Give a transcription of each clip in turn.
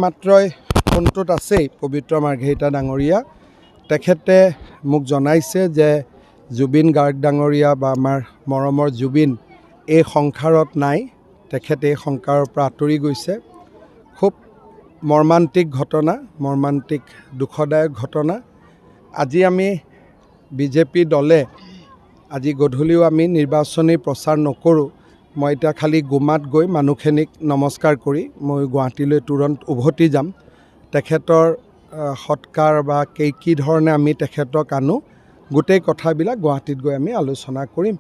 মাত্ৰই ফোনটোত আছেই পবিত্ৰ মাৰ্ঘেৰিটা ডাঙৰীয়া তেখেতে মোক জনাইছে যে জুবিন গাৰ্গ ডাঙৰীয়া বা আমাৰ মৰমৰ জুবিন এই সংসাৰত নাই। তেখেতে এই সংসাৰৰ পৰা আঁতৰি গৈছে। খুব মৰ্মান্তিক ঘটনা, মৰ্মান্তিক দুখদায়ক ঘটনা। আজি আমি বিজেপি দলে আজি গধূলিও আমি নিৰ্বাচনী প্ৰচাৰ নকৰোঁ। মই এতিয়া খালি গুমাত গৈ মানুহখিনিক নমস্কাৰ কৰি মই গুৱাহাটীলৈ তুৰন্ত উভতি যাম। তেখেতৰ সৎকাৰ বা কি ধৰণে আমি তেখেতক আনো গোটেই কথাবিলাক গুৱাহাটীত গৈ আমি আলোচনা কৰিম।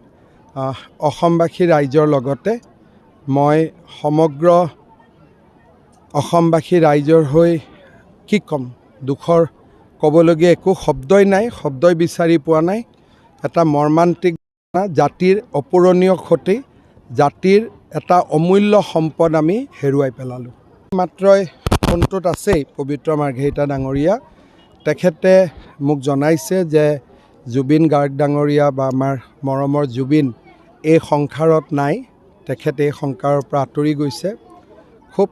অসমবাসী ৰাইজৰ লগতে মই সমগ্ৰ অসমবাসী ৰাইজৰ হৈ কি ক'ম, দুখৰ ক'বলগীয়া একো শব্দই নাই, শব্দই বিচাৰি পোৱা নাই। এটা মৰ্মান্তিক জাতিৰ অপূৰণীয় ক্ষতি, জাতিৰ এটা অমূল্য সম্পদ আমি হেৰুৱাই পেলালোঁ। মাত্ৰই ফোনটোত আছেই পবিত্ৰ মাৰ্ঘেৰিটা ডাঙৰীয়া তেখেতে মোক জনাইছে যে জুবিন গাৰ্গ ডাঙৰীয়া বা আমাৰ মৰমৰ জুবিন এই সংসাৰত নাই। তেখেতে এই সংসাৰৰ পৰা আঁতৰি গৈছে। খুব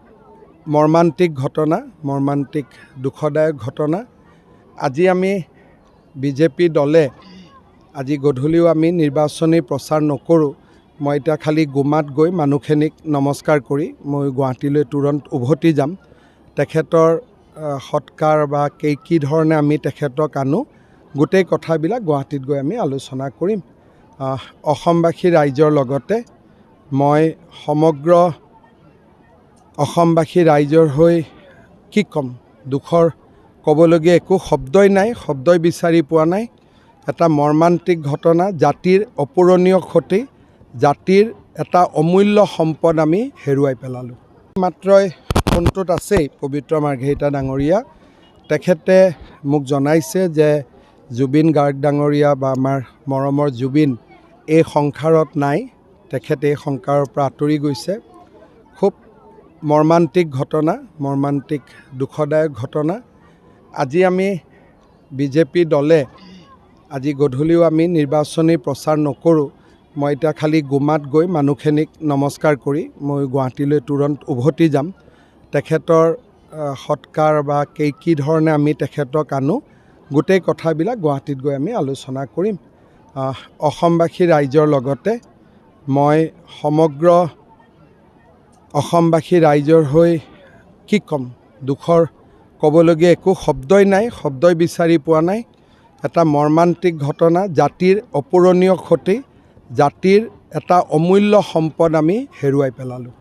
মৰ্মান্তিক ঘটনা, মৰ্মান্তিক দুখদায়ক ঘটনা। আজি আমি বিজেপি দলে আজি গধূলিও আমি নিৰ্বাচনী প্ৰচাৰ নকৰোঁ। মই এতিয়া খালি গুমাত গৈ মানুহখিনিক নমস্কাৰ কৰি মই গুৱাহাটীলৈ তুৰন্ত উভতি যাম। তেখেতৰ সৎকাৰ বা কি ধৰণে আমি তেখেতক আনো গোটেই কথাবিলাক গুৱাহাটীত গৈ আমি আলোচনা কৰিম। অসমবাসী ৰাইজৰ লগতে মই সমগ্ৰ অসমবাসী ৰাইজৰ হৈ কি ক'ম, দুখৰ ক'বলগীয়া একো শব্দই নাই, শব্দই বিচাৰি পোৱা নাই। এটা মৰ্মান্তিক ঘটনা, জাতিৰ অপূৰণীয় ক্ষতি, জাতিৰ এটা অমূল্য সম্পদ আমি হেৰুৱাই পেলালোঁ। মাত্ৰই ফোনটোত আছেই পবিত্ৰ মাৰ্ঘেৰিটা ডাঙৰীয়া তেখেতে মোক জনাইছে যে জুবিন গাৰ্গ ডাঙৰীয়া বা আমাৰ মৰমৰ জুবিন এই সংসাৰত নাই। তেখেতে এই সংসাৰৰ পৰা আঁতৰি গৈছে। খুব মৰ্মান্তিক ঘটনা, মৰ্মান্তিক দুখদায়ক ঘটনা। আজি আমি বিজেপি দলে আজি গধূলিও আমি নিৰ্বাচনী প্ৰচাৰ নকৰোঁ। মই এতিয়া খালি গুমাত গৈ মানুহখিনিক নমস্কাৰ কৰি মই গুৱাহাটীলৈ তুৰন্ত উভতি যাম। তেখেতৰ সৎকাৰ বা কি ধৰণে আমি তেখেতক আনো গোটেই কথাবিলাক গুৱাহাটীত গৈ আমি আলোচনা কৰিম। অসমবাসী ৰাইজৰ লগতে মই সমগ্ৰ অসমবাসী ৰাইজৰ হৈ কি ক'ম, দুখৰ ক'বলগীয়া একো শব্দই নাই, শব্দই বিচাৰি পোৱা নাই। এটা মৰ্মান্তিক ঘটনা, জাতিৰ অপূৰণীয় ক্ষতি, জাতিৰ এটা অমূল্য সম্পদ আমি হেৰুৱাই পেলালোঁ।